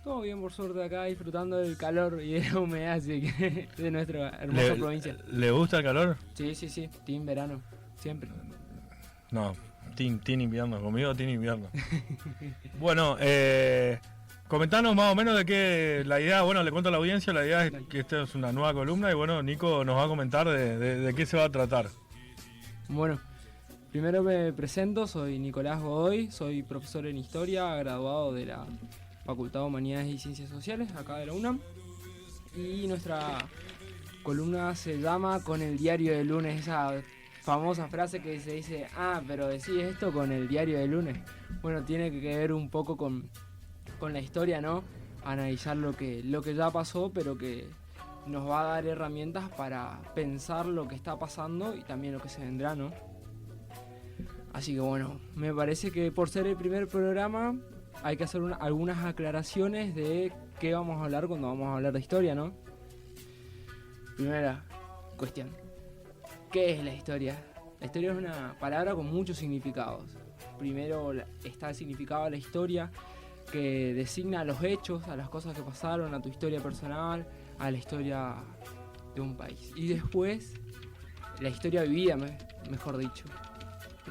Todo bien, por suerte, acá disfrutando del calor y de la humedad de nuestra hermosa provincia. ¿Le gusta el calor? Sí, team verano, siempre. No, team invierno, conmigo team invierno. Bueno, comentanos más o menos de qué la idea, bueno, le cuento a la audiencia, la idea es que esta es una nueva columna y bueno, Nico nos va a comentar de qué se va a tratar. Bueno, primero me presento, soy Nicolás Godoy, soy profesor en Historia, graduado de la Facultad de Humanidades y Ciencias Sociales, acá de la UNAM. Y nuestra columna se llama Con el diario del lunes, esa famosa frase que se dice, pero decís esto con el diario del lunes. Bueno, tiene que ver un poco con la historia, ¿no? Analizar lo que ya pasó, pero que nos va a dar herramientas para pensar lo que está pasando y también lo que se vendrá, ¿no? Así que bueno, me parece que por ser el primer programa hay que hacer algunas aclaraciones de qué vamos a hablar cuando vamos a hablar de historia, ¿no? Primera cuestión, ¿qué es la historia? La historia es una palabra con muchos significados. Primero está el significado de la historia, que designa a los hechos, a las cosas que pasaron, a tu historia personal, a la historia de un país. Y después, la historia vivida, mejor dicho.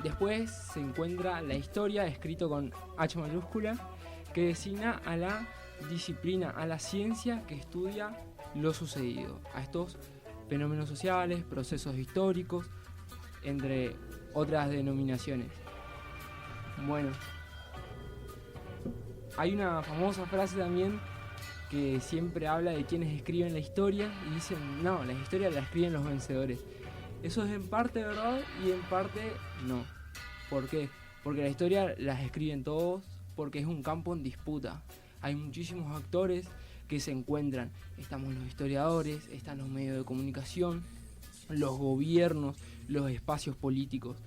Después se encuentra la historia, escrito con H mayúscula, que designa a la disciplina, a la ciencia que estudia lo sucedido, a estos fenómenos sociales, procesos históricos, entre otras denominaciones. Bueno, hay una famosa frase también que siempre habla de quienes escriben la historia y dicen, no, la historia la escriben los vencedores. Eso es en parte verdad y en parte no. ¿Por qué? Porque la historia las escriben todos, porque es un campo en disputa. Hay muchísimos actores que se encuentran. Estamos los historiadores, están los medios de comunicación, los gobiernos, los espacios políticos.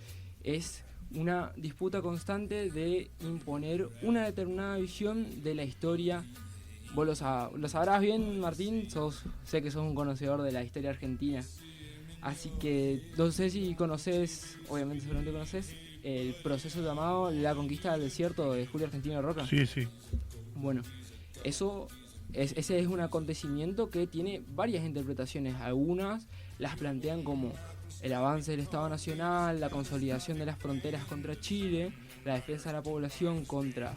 Es una disputa constante de imponer una determinada visión de la historia. Vos lo sabrás bien, Martín, sé que sos un conocedor de la historia argentina. Así que no sé si conoces, obviamente seguramente conoces, el proceso llamado La Conquista del Desierto de Julio Argentino Roca. Sí. Bueno, ese es un acontecimiento que tiene varias interpretaciones. Algunas las plantean como el avance del Estado Nacional, la consolidación de las fronteras contra Chile, la defensa de la población contra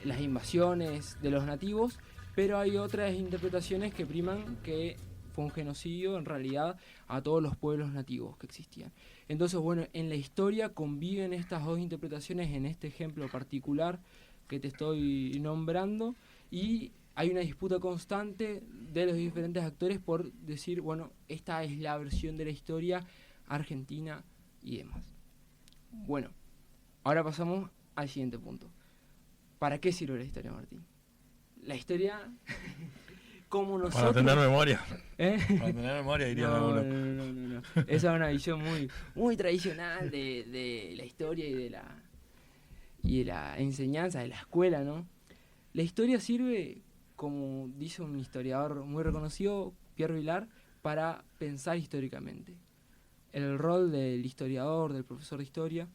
las invasiones de los nativos, pero hay otras interpretaciones que priman que fue un genocidio en realidad a todos los pueblos nativos que existían. Entonces, bueno, en la historia conviven estas dos interpretaciones en este ejemplo particular que te estoy nombrando, y hay una disputa constante de los diferentes actores por decir, bueno, esta es la versión de la historia argentina y demás. Bueno, ahora pasamos al siguiente punto. ¿Para qué sirve la historia, Martín? La historia... como nosotros... Para tener memoria. Para tener memoria, diría alguno. No. Esa es una visión muy tradicional de la historia y de la enseñanza, de la escuela, ¿no? La historia sirve, como dice un historiador muy reconocido, Pierre Vilar, para pensar históricamente. El rol del historiador, del profesor de historia,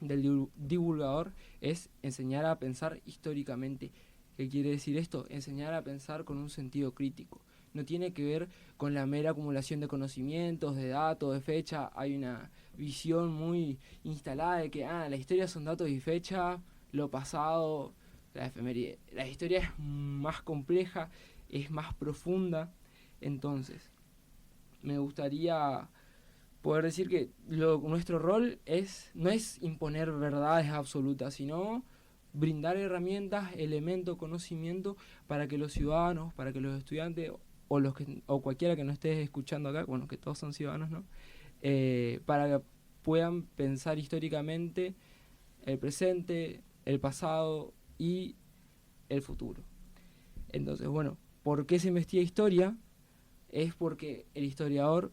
del divulgador, es enseñar a pensar históricamente. ¿Qué quiere decir esto? Enseñar a pensar con un sentido crítico. No tiene que ver con la mera acumulación de conocimientos, de datos, de fecha. Hay una visión muy instalada de que la historia son datos y fecha, lo pasado, la efeméride. La historia es más compleja, es más profunda. Entonces, me gustaría poder decir que nuestro rol no es imponer verdades absolutas, sino brindar herramientas, elementos, conocimiento para que los ciudadanos, para que los estudiantes o cualquiera que no esté escuchando acá, bueno, que todos son ciudadanos, ¿no? Para que puedan pensar históricamente el presente, el pasado y el futuro. Entonces, bueno, ¿por qué se investiga historia? Es porque el historiador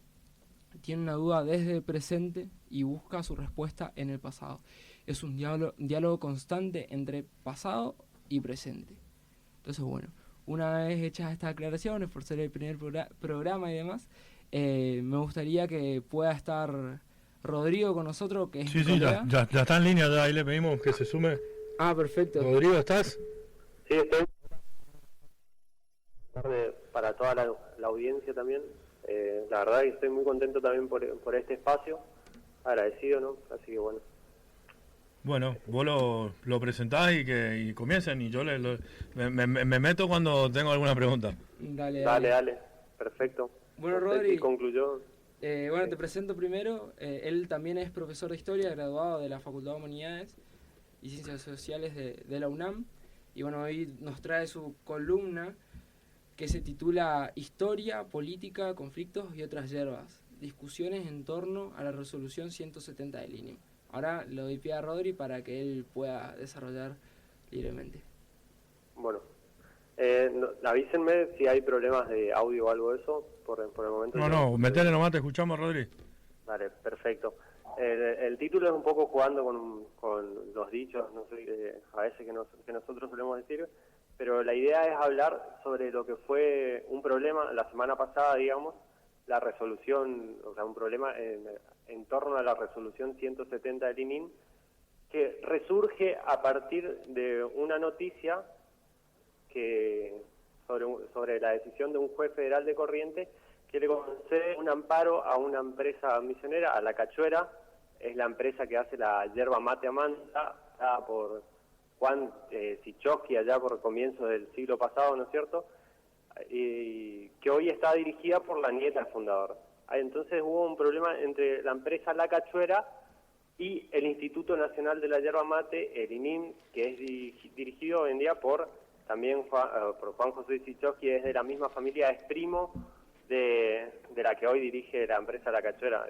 tiene una duda desde el presente y busca su respuesta en el pasado. Es un diálogo constante entre pasado y presente. Entonces, bueno, una vez hechas estas aclaraciones, por ser el primer programa y demás, me gustaría que pueda estar Rodrigo con nosotros, que es Sí, ya está en línea, ya ahí le pedimos que se sume. Ah, perfecto. Rodrigo, ¿estás? Sí, estoy. Tarde para toda la audiencia también. La verdad que estoy muy contento también por este espacio. Agradecido, ¿no? Así que bueno. Bueno, vos lo presentás y comiencen y yo me meto cuando tengo alguna pregunta. Dale. Perfecto. Bueno, No sé Rodri, si concluyó. bueno, te presento primero. Él también es profesor de historia, graduado de la Facultad de Humanidades y Ciencias Sociales de la UNAM. Y bueno, hoy nos trae su columna que se titula Historia, Política, Conflictos y otras hierbas. Discusiones en torno a la resolución 170 del INIM. Ahora le doy pie a Rodri para que él pueda desarrollar libremente. Bueno, avísenme si hay problemas de audio o algo de eso. Por el momento. No, metele nomás, te escuchamos, Rodri. Vale, perfecto. El título es un poco jugando con los dichos, no sé, a veces que nosotros solemos decir, pero la idea es hablar sobre lo que fue un problema la semana pasada, digamos, la resolución, o sea, un problema en torno a la resolución 170 del ININ, que resurge a partir de una noticia que sobre la decisión de un juez federal de Corrientes que le concede un amparo a una empresa misionera, a La Cachuera. Es la empresa que hace la yerba mate Amanta, por Juan Sichowski, allá por comienzos del siglo pasado, ¿no es cierto? Y que hoy está dirigida por la nieta del fundador. Entonces hubo un problema entre la empresa La Cachuera y el Instituto Nacional de la Yerba Mate, el INIM, que es dirigido hoy en día por Juan José Sichowski, es de la misma familia, es primo de la que hoy dirige la empresa La Cachuera.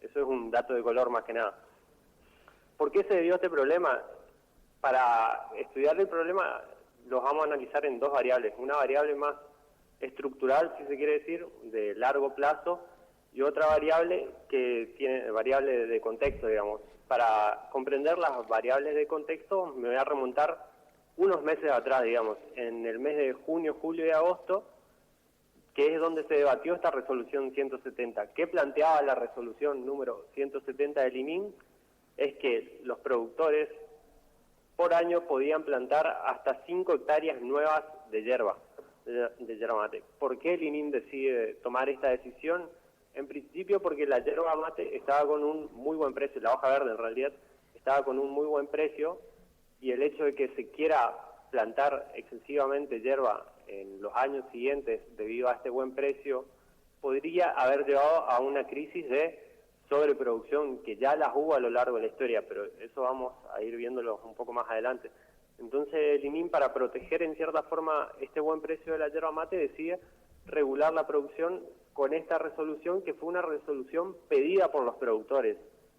Eso es un dato de color más que nada. ¿Por qué se dio este problema? Para estudiar el problema los vamos a analizar en dos variables. Una variable más estructural, si se quiere decir, de largo plazo, y otra variable que tiene variable de contexto, digamos. Para comprender las variables de contexto me voy a remontar unos meses atrás, digamos, en el mes de junio, julio y agosto, que es donde se debatió esta resolución 170. ¿Qué planteaba la resolución número 170 del ININ? Es que los productores por año podían plantar hasta 5 hectáreas nuevas de yerba mate. ¿Por qué el ININ decide tomar esta decisión? En principio porque la yerba mate estaba con un muy buen precio, la hoja verde en realidad estaba con un muy buen precio, y el hecho de que se quiera plantar excesivamente yerba en los años siguientes debido a este buen precio podría haber llevado a una crisis de sobreproducción que ya las hubo a lo largo de la historia, pero eso vamos a ir viéndolo un poco más adelante. Entonces el INIM, para proteger en cierta forma este buen precio de la yerba mate, decide regular la producción con esta resolución, que fue una resolución pedida por los productores.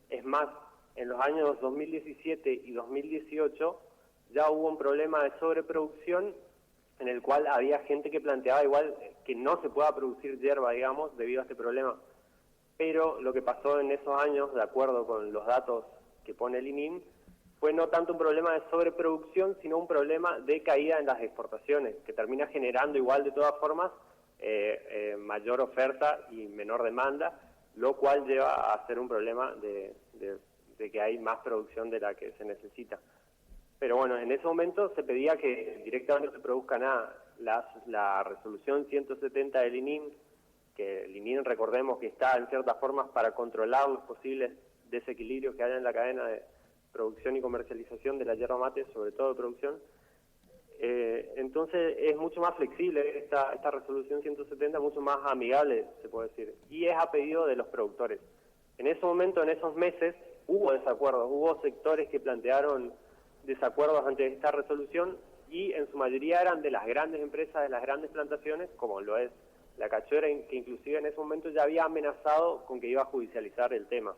Es más, en los años 2017 y 2018 ya hubo un problema de sobreproducción en el cual había gente que planteaba igual que no se pueda producir yerba, digamos, debido a este problema. Pero lo que pasó en esos años, de acuerdo con los datos que pone el INIM, fue no tanto un problema de sobreproducción, sino un problema de caída en las exportaciones, que termina generando igual de todas formas mayor oferta y menor demanda, lo cual lleva a ser un problema de que hay más producción de la que se necesita. Pero bueno, en ese momento se pedía que directamente no se produzca nada. La resolución 170 del INIM, que el INIM, recordemos que está en ciertas formas para controlar los posibles desequilibrios que haya en la cadena de producción y comercialización de la yerba mate, sobre todo de producción. Entonces es mucho más flexible esta resolución 170, mucho más amigable, se puede decir, y es a pedido de los productores. En ese momento, en esos meses, hubo desacuerdos, hubo sectores que plantearon desacuerdos ante esta resolución, y en su mayoría eran de las grandes empresas, de las grandes plantaciones, como lo es La Cachuera, que inclusive en ese momento ya había amenazado con que iba a judicializar el tema.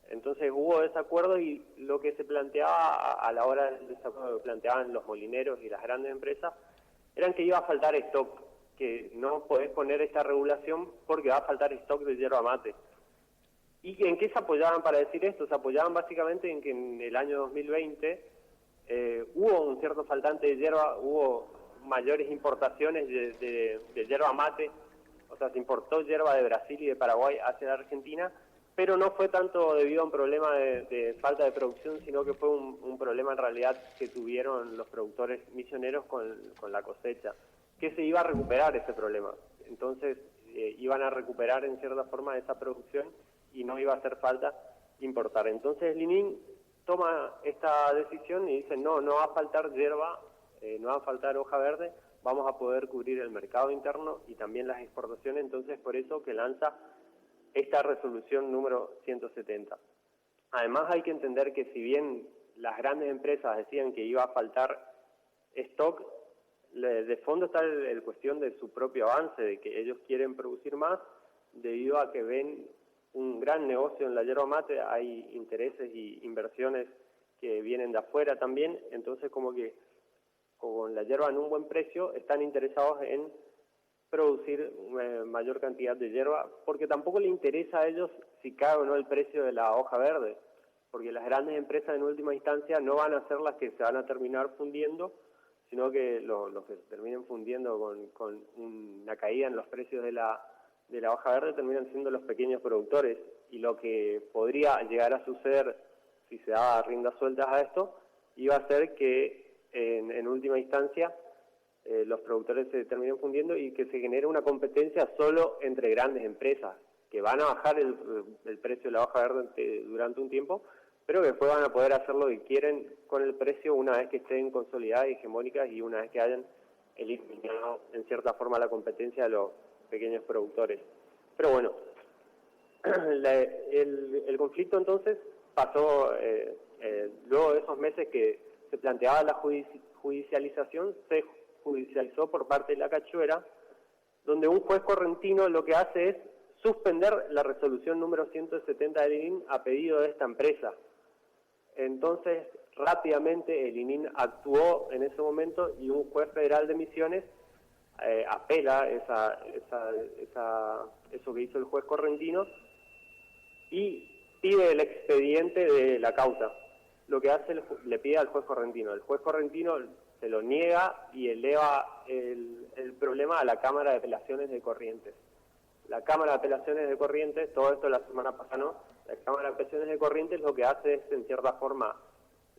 Entonces hubo desacuerdo, y lo que se planteaba a la hora del desacuerdo que planteaban los molineros y las grandes empresas eran que iba a faltar stock, que no podés poner esta regulación porque va a faltar stock de yerba mate. ¿Y en qué se apoyaban para decir esto? Se apoyaban básicamente en que en el año 2020 hubo un cierto faltante de yerba, hubo mayores importaciones de yerba mate, o sea, se importó yerba de Brasil y de Paraguay hacia la Argentina, pero no fue tanto debido a un problema de falta de producción, sino que fue un problema en realidad que tuvieron los productores misioneros con la cosecha, que se iba a recuperar ese problema. Entonces iban a recuperar en cierta forma esa producción y no iba a hacer falta importar. Entonces Linín toma esta decisión y dice, no va a faltar hierba, no va a faltar hoja verde, vamos a poder cubrir el mercado interno y también las exportaciones. Entonces por eso que lanza esta resolución número 170. Además hay que entender que si bien las grandes empresas decían que iba a faltar stock, de fondo está el cuestión de su propio avance, de que ellos quieren producir más debido a que ven un gran negocio en la yerba mate, hay intereses y inversiones que vienen de afuera también, entonces como que con la yerba en un buen precio están interesados en producir mayor cantidad de hierba, porque tampoco le interesa a ellos si cae o no el precio de la hoja verde, porque las grandes empresas en última instancia no van a ser las que se van a terminar fundiendo, sino que los que se terminen fundiendo con una caída en los precios de la hoja verde terminan siendo los pequeños productores, y lo que podría llegar a suceder si se da riendas sueltas a esto, iba a ser que en última instancia los productores se terminen fundiendo y que se genere una competencia solo entre grandes empresas, que van a bajar el precio de la hoja verde durante un tiempo, pero que después van a poder hacer lo que quieren con el precio una vez que estén consolidadas y hegemónicas y una vez que hayan eliminado en cierta forma la competencia de los pequeños productores. Pero bueno, el conflicto entonces pasó, luego de esos meses que se planteaba la judicialización, se judicializó por parte de la Cachuera, donde un juez correntino lo que hace es suspender la resolución número 170 del ININ a pedido de esta empresa. Entonces, rápidamente el ININ actuó en ese momento y un juez federal de Misiones apela eso que hizo el juez correntino y pide el expediente de la causa. Lo que hace, le pide al juez correntino. El juez correntino se lo niega y eleva el problema a la Cámara de Apelaciones de Corrientes. La Cámara de Apelaciones de Corrientes, todo esto la semana pasada, ¿no? La Cámara de Apelaciones de Corrientes lo que hace es, en cierta forma,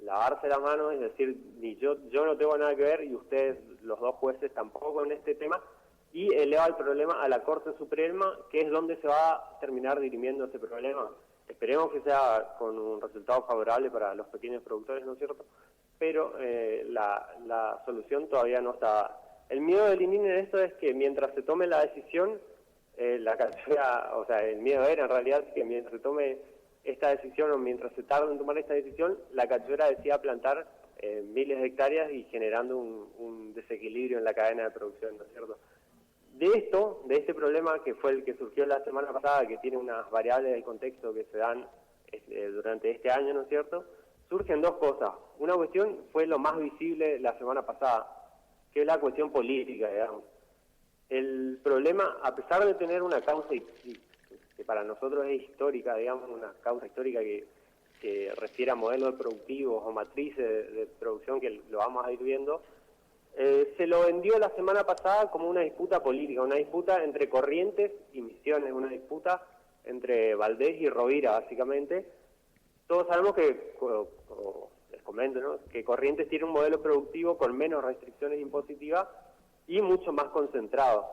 lavarse las manos, es decir, ni yo no tengo nada que ver y ustedes, los dos jueces, tampoco en este tema, y eleva el problema a la Corte Suprema, que es donde se va a terminar dirimiendo ese problema. Esperemos que sea con un resultado favorable para los pequeños productores, ¿no es cierto? Pero la solución todavía no está. El miedo del ININ en esto es que mientras se tome la decisión, la Cachuera, o sea, el miedo era en realidad que mientras se tome esta decisión o mientras se tarde en tomar esta decisión, la Cachuera decida plantar miles de hectáreas y generando un desequilibrio en la cadena de producción, ¿no es cierto? De este problema que fue el que surgió la semana pasada, que tiene unas variables del contexto que se dan durante este año, ¿no es cierto?, surgen dos cosas. Una cuestión fue lo más visible la semana pasada, que es la cuestión política, digamos. El problema, a pesar de tener una causa que para nosotros es histórica, digamos, una causa histórica que refiere a modelos productivos o matrices de producción, que lo vamos a ir viendo, se lo vendió la semana pasada como una disputa política, una disputa entre Corrientes y Misiones, una disputa entre Valdés y Rovira, básicamente. Todos sabemos que, como les comento, ¿no?, que Corrientes tiene un modelo productivo con menos restricciones impositivas y mucho más concentrado.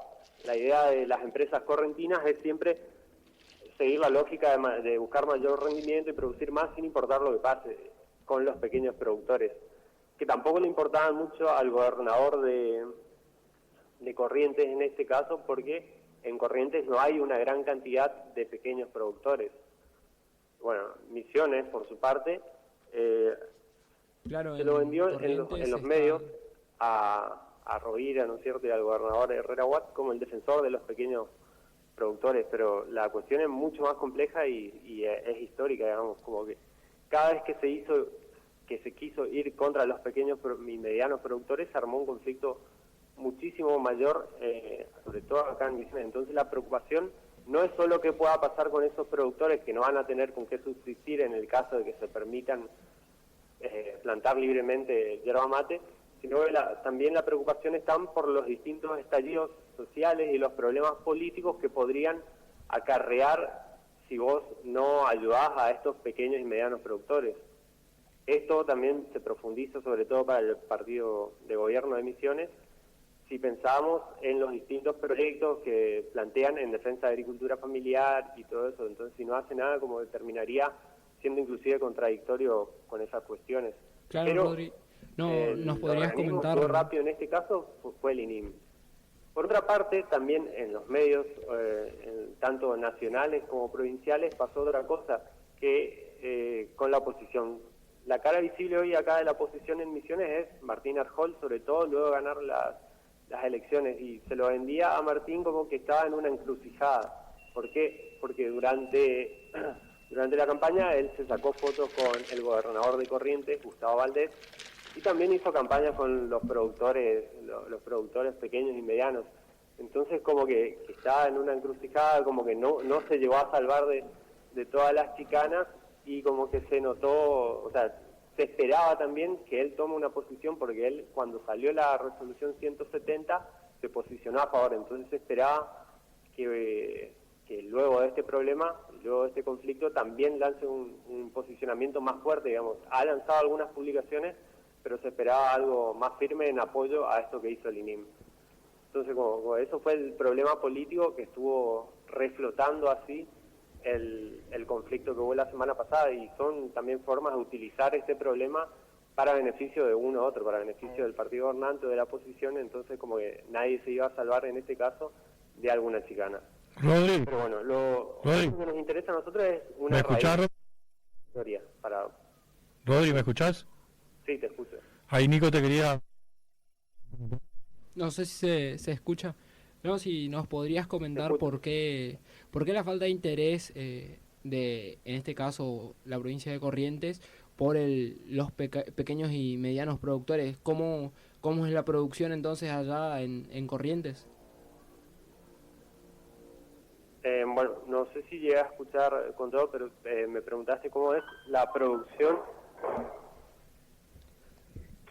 La idea de las empresas correntinas es siempre seguir la lógica de buscar mayor rendimiento y producir más sin importar lo que pase con los pequeños productores, que tampoco le importaban mucho al gobernador de Corrientes en este caso, porque en Corrientes no hay una gran cantidad de pequeños productores. Bueno, Misiones, por su parte, claro, se lo vendió en los medios a Rovira, ¿no es cierto?, y al gobernador Herrera Watt como el defensor de los pequeños productores, pero la cuestión es mucho más compleja y es histórica, digamos, como que cada vez que se quiso ir contra los pequeños y medianos productores, se armó un conflicto muchísimo mayor, sobre todo acá en Misiones. Entonces la preocupación no es solo qué pueda pasar con esos productores que no van a tener con qué subsistir en el caso de que se permitan plantar libremente yerba mate, sino que también la preocupación está por los distintos estallidos sociales y los problemas políticos que podrían acarrear si vos no ayudás a estos pequeños y medianos productores. Esto también se profundiza sobre todo para el partido de gobierno de Misiones, si pensamos en los distintos proyectos que plantean en defensa de agricultura familiar y todo eso. Entonces, si no hace nada, como que terminaría siendo inclusive contradictorio con esas cuestiones. Claro, pero Rodri. No, ¿nos podrías organismo que comentar? actuó rápido en este caso fue el INIM. Por otra parte, también en los medios, tanto nacionales como provinciales, pasó otra cosa, que con la oposición. La cara visible hoy acá de la oposición en Misiones es Martín Arjol, sobre todo luego de ganar las elecciones, y se lo vendía a Martín como que estaba en una encrucijada. ¿Por qué? Porque durante la campaña él se sacó fotos con el gobernador de Corrientes, Gustavo Valdés, y también hizo campaña con los productores pequeños y medianos. Entonces como que estaba en una encrucijada, como que no se llegó a salvar de todas las chicanas, y como que se notó, o sea, se esperaba también que él tome una posición, porque él, cuando salió la resolución 170, se posicionó a favor. Entonces se esperaba que luego de este problema, luego de este conflicto, también lance un posicionamiento más fuerte, digamos. Ha lanzado algunas publicaciones, pero se esperaba algo más firme en apoyo a esto que hizo el INIM. Entonces, como eso fue el problema político que estuvo reflotando así el conflicto que hubo la semana pasada, y son también formas de utilizar este problema para beneficio de uno u otro, para beneficio del partido gobernante o de la oposición. Entonces como que nadie se iba a salvar en este caso de alguna chicana. Rodri, Pero bueno, lo que nos interesa a nosotros es una ¿me escuchás? historia para... Rodri, ¿me escuchás? Sí, te escucho. Ahí Nico te quería... No sé si se escucha. No, si nos podrías comentar por qué la falta de interés en este caso, la provincia de Corrientes, por los pequeños y medianos productores. ¿Cómo es la producción entonces allá en Corrientes? Bueno, no sé si llegué a escuchar con todo, pero me preguntaste cómo es la producción.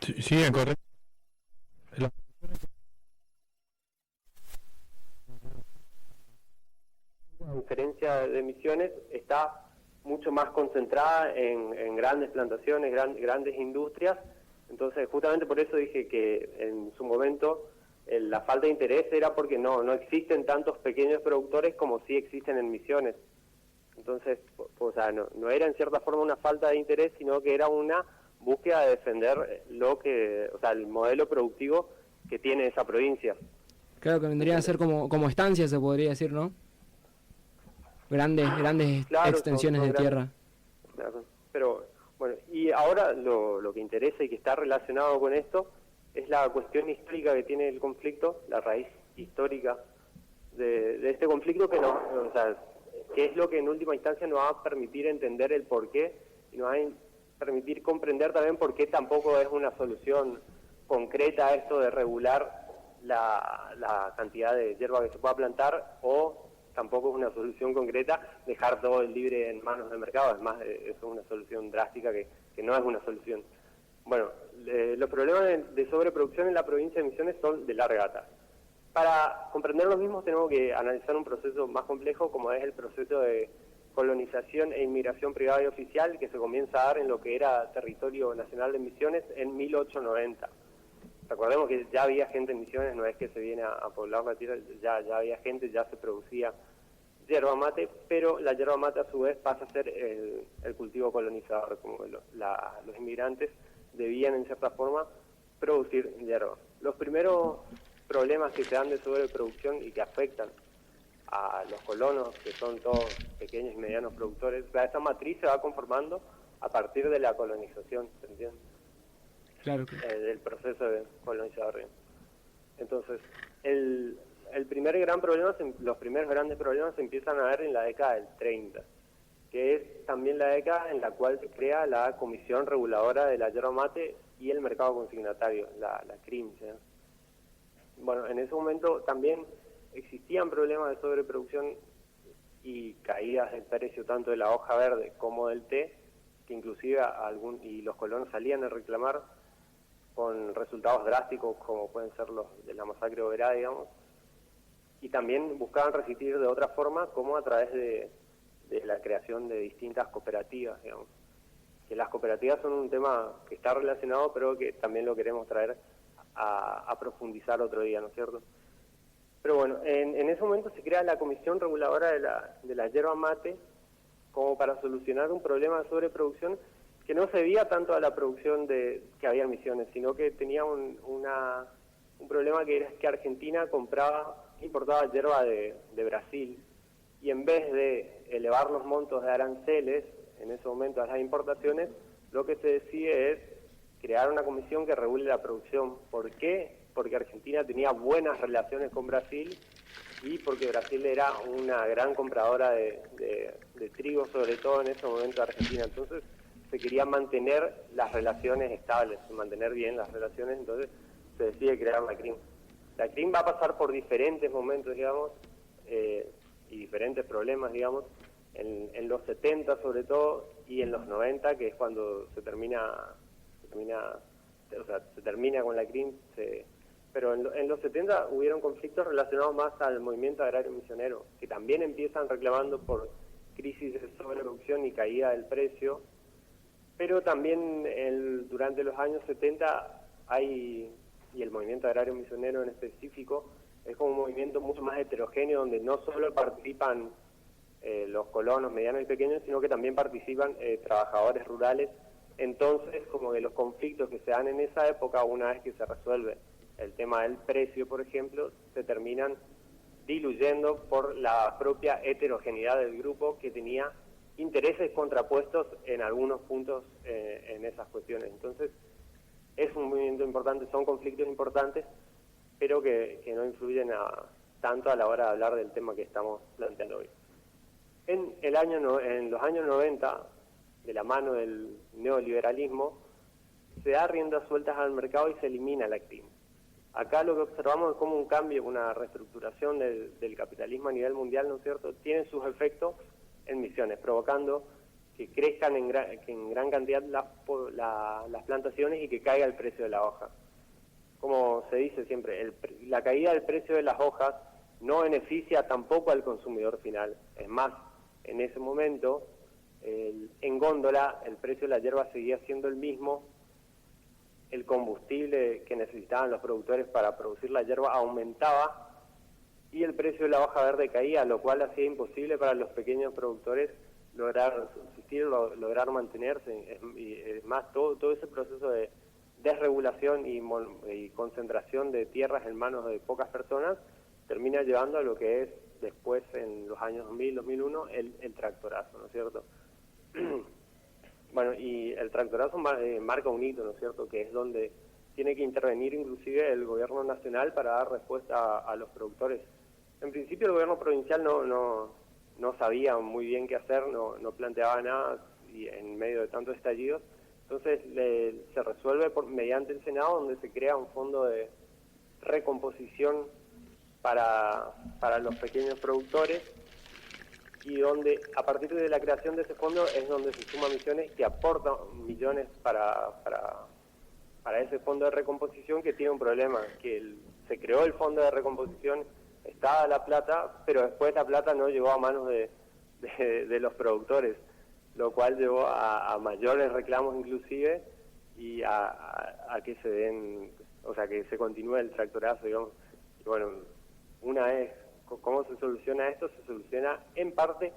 Sí, en Corrientes. La diferencia de Misiones está mucho más concentrada en grandes plantaciones, grandes industrias. Entonces, justamente por eso dije que en su momento la falta de interés era porque no existen tantos pequeños productores como sí existen en Misiones. Entonces, o sea, no era en cierta forma una falta de interés, sino que era una búsqueda de defender el modelo productivo que tiene esa provincia. Claro, que vendrían a ser como estancias, se podría decir, ¿no? Grandes Claro, extensiones son de tierra. Claro. Pero bueno, y ahora lo que interesa y que está relacionado con esto es la cuestión histórica que tiene el conflicto, la raíz histórica de este conflicto, que es lo que en última instancia nos va a permitir entender el porqué, y nos va a permitir comprender también por qué tampoco es una solución concreta esto de regular la cantidad de hierba que se pueda plantar, o tampoco es una solución concreta dejar todo el libre en manos del mercado. Además, eso es una solución drástica que no es una solución. Bueno, los problemas de sobreproducción en la provincia de Misiones son de larga data. Para comprender los mismos tenemos que analizar un proceso más complejo, como es el proceso de colonización e inmigración privada y oficial, que se comienza a dar en lo que era territorio nacional de Misiones en 1890. Recordemos que ya había gente en Misiones, no es que se viene a poblar la tierra, ya había gente, ya se producía yerba mate, pero la yerba mate a su vez pasa a ser el cultivo colonizador, como los inmigrantes debían en cierta forma producir yerba. Los primeros problemas que se dan de sobreproducción y que afectan a los colonos, que son todos pequeños y medianos productores, esa matriz se va conformando a partir de la colonización, ¿se entiende? Claro. Del proceso de colonizador. Entonces, los primeros grandes problemas se empiezan a ver en la década del 30, que es también la década en la cual se crea la Comisión Reguladora de la Yerba Mate y el Mercado Consignatario, la CRIM. ¿Sí? Bueno, en ese momento también existían problemas de sobreproducción y caídas del precio tanto de la hoja verde como del té, que inclusive y los colonos salían a reclamar con resultados drásticos como pueden ser los de la masacre obrera, digamos, y también buscaban resistir de otra forma, como a través de de la creación de distintas cooperativas, digamos. Que las cooperativas son un tema que está relacionado, pero que también lo queremos traer a profundizar otro día, ¿no es cierto? Pero bueno, en ese momento se crea la Comisión Reguladora de la Yerba Mate como para solucionar un problema de sobreproducción que no se debía tanto a la producción que había en Misiones, sino que tenía un problema que era que Argentina importaba yerba de Brasil, y en vez de elevar los montos de aranceles en ese momento a las importaciones, lo que se decide es crear una comisión que regule la producción. ¿Por qué? Porque Argentina tenía buenas relaciones con Brasil y porque Brasil era una gran compradora de trigo, sobre todo en ese momento de Argentina. Entonces se quería mantener las relaciones estables, mantener bien las relaciones, entonces se decide crear la CRIM. La CRIM va a pasar por diferentes momentos, digamos, y diferentes problemas, digamos, en los 70 sobre todo, y en los 90, que es cuando se termina con la CRIM, pero en los 70 hubieron conflictos relacionados más al movimiento agrario misionero, que también empiezan reclamando por crisis de sobreproducción y caída del precio, pero también durante los años 70 y el movimiento agrario misionero en específico, es como un movimiento mucho más heterogéneo, donde no solo participan los colonos medianos y pequeños, sino que también participan trabajadores rurales. Entonces, como que los conflictos que se dan en esa época, una vez que se resuelve el tema del precio, por ejemplo, se terminan diluyendo por la propia heterogeneidad del grupo, que tenía intereses contrapuestos en algunos puntos en esas cuestiones. Entonces, es un movimiento importante, son conflictos importantes, pero que no influyen tanto a la hora de hablar del tema que estamos planteando hoy. En los años 90, de la mano del neoliberalismo, se da riendas sueltas al mercado y se elimina la CRIM. Acá lo que observamos es como un cambio, una reestructuración del capitalismo a nivel mundial, ¿no es cierto?, tiene sus efectos en Misiones, provocando que crezcan en gran cantidad las plantaciones y que caiga el precio de la hoja. Como se dice siempre, la caída del precio de las hojas no beneficia tampoco al consumidor final. Es más, en ese momento, en góndola, el precio de la yerba seguía siendo el mismo, el combustible que necesitaban los productores para producir la yerba aumentaba y el precio de la hoja verde caía, lo cual hacía imposible para los pequeños productores lograr subsistir, lograr mantenerse. Y es más, todo ese proceso de desregulación y concentración de tierras en manos de pocas personas termina llevando a lo que es después, en los años 2000, 2001, el tractorazo, ¿no es cierto? Bueno, y el tractorazo marca un hito, ¿no es cierto?, que es donde tiene que intervenir inclusive el gobierno nacional para dar respuesta a los productores. En principio el gobierno provincial no sabía muy bien qué hacer, no planteaba nada, y en medio de tantos estallidos. Entonces se resuelve mediante el Senado, donde se crea un fondo de recomposición para los pequeños productores, y donde a partir de la creación de ese fondo es donde se suma Misiones, que aporta millones para ese fondo de recomposición, que tiene un problema, que se creó el fondo de recomposición, estaba la plata, pero después la plata no llegó a manos de los productores, lo cual llevó a mayores reclamos inclusive, y a que se den, o sea, que se continúe el tractorazo, digamos. Y bueno, una vez, ¿cómo se soluciona esto? Se soluciona en parte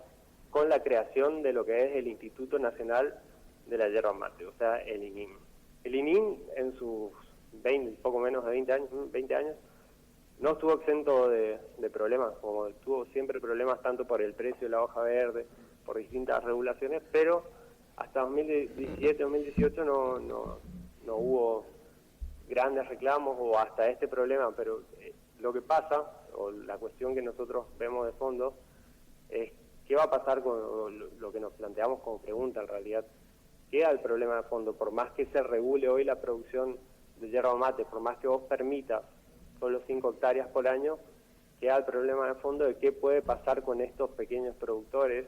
con la creación de lo que es el Instituto Nacional de la Yerba Mate, o sea, el INIM. El INIM, en sus poco menos de 20 años, no estuvo exento de problemas, como tuvo siempre problemas tanto por el precio de la hoja verde, por distintas regulaciones, pero hasta 2017, 2018 no hubo grandes reclamos o hasta este problema, pero lo que pasa, o la cuestión que nosotros vemos de fondo, es qué va a pasar con lo que nos planteamos como pregunta en realidad. Queda el problema de fondo, por más que se regule hoy la producción de yerba mate, por más que vos permitas solo 5 hectáreas por año, queda el problema de fondo de qué puede pasar con estos pequeños productores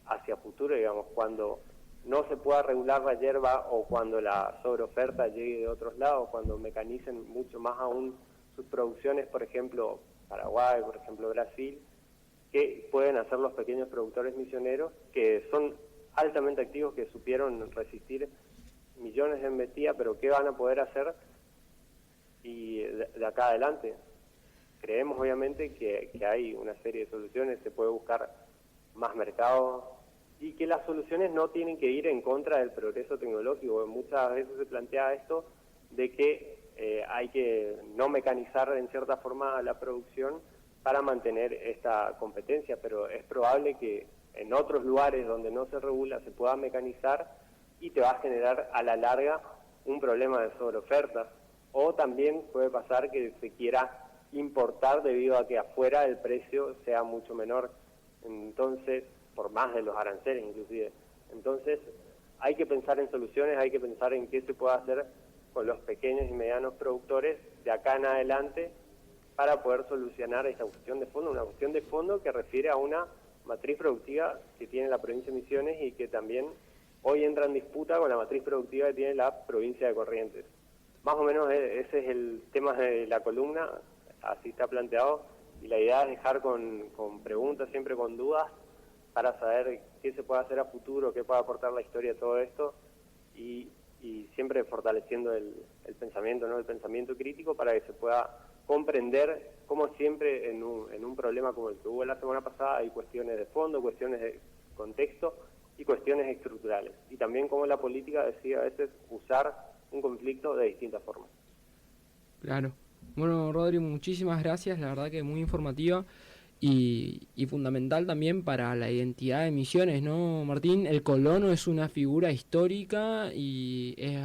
hacia futuro, digamos, cuando no se pueda regular la yerba o cuando la sobreoferta llegue de otros lados, cuando mecanicen mucho más aún sus producciones, por ejemplo, Paraguay, por ejemplo, Brasil, qué pueden hacer los pequeños productores misioneros, que son altamente activos, que supieron resistir millones de embestidas, pero qué van a poder hacer y de acá adelante. Creemos obviamente que hay una serie de soluciones, se puede buscar más mercado y que las soluciones no tienen que ir en contra del progreso tecnológico. Muchas veces se plantea esto de que hay que no mecanizar en cierta forma la producción para mantener esta competencia, pero es probable que en otros lugares donde no se regula se pueda mecanizar y te va a generar a la larga un problema de sobreoferta. O también puede pasar que se quiera importar debido a que afuera el precio sea mucho menor, entonces, por más de los aranceles inclusive. Entonces, hay que pensar en soluciones, hay que pensar en qué se puede hacer con los pequeños y medianos productores de acá en adelante para poder solucionar esta cuestión de fondo, una cuestión de fondo que refiere a una matriz productiva que tiene la provincia de Misiones y que también hoy entra en disputa con la matriz productiva que tiene la provincia de Corrientes. Más o menos ese es el tema de la columna, así está planteado, y la idea es dejar con preguntas, siempre con dudas, para saber qué se puede hacer a futuro, qué puede aportar la historia de todo esto, y siempre fortaleciendo el pensamiento, ¿no? El pensamiento crítico para que se pueda comprender, como siempre en un problema como el que hubo la semana pasada, hay cuestiones de fondo, cuestiones de contexto y cuestiones estructurales. Y también cómo la política decide a veces usar un conflicto de distintas formas. Claro. Bueno, Rodri, muchísimas gracias, la verdad que muy informativa y fundamental también para la identidad de Misiones, ¿no, Martín? El colono es una figura histórica y es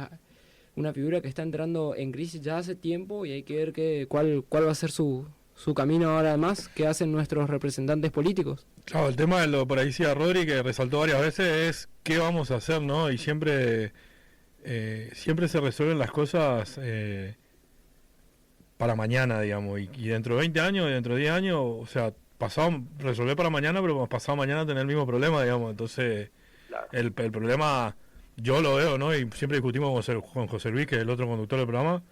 una figura que está entrando en crisis ya hace tiempo y hay que ver cuál va a ser su camino ahora además, qué hacen nuestros representantes políticos. Claro, el tema de lo por ahí decía Rodri, que resaltó varias veces, es qué vamos a hacer, ¿no? Y siempre se resuelven las cosas para mañana, digamos, y dentro de 20 años, y dentro de 10 años, o sea, resolver para mañana, pero pasado mañana tener el mismo problema, digamos. Entonces, claro, el problema, yo lo veo, ¿no? Y siempre discutimos con José Luis, que es el otro conductor del programa,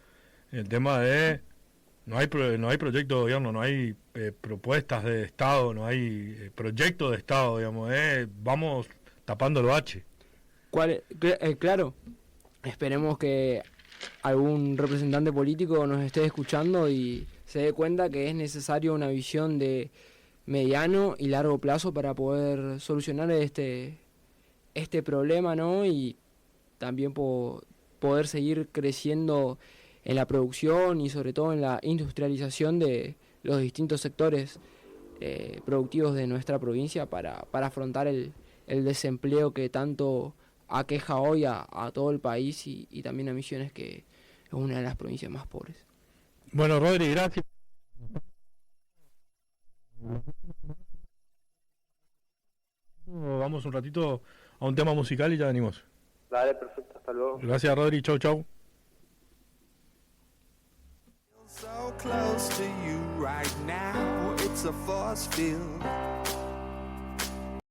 el tema de no hay proyecto de gobierno, no hay propuestas de Estado, no hay proyecto de Estado, digamos, vamos tapando el bache. Claro, esperemos que algún representante político nos esté escuchando y se dé cuenta que es necesario una visión de mediano y largo plazo para poder solucionar este problema, ¿no? Y también poder seguir creciendo en la producción y sobre todo en la industrialización de los distintos sectores productivos de nuestra provincia para afrontar el desempleo que tanto aqueja hoy a todo el país y también a Misiones, que es una de las provincias más pobres. Bueno, Rodri, gracias. Vamos un ratito a un tema musical y ya venimos. Vale, perfecto, hasta luego. Gracias, Rodri, chau, chau. So close to you right now, it's a force field.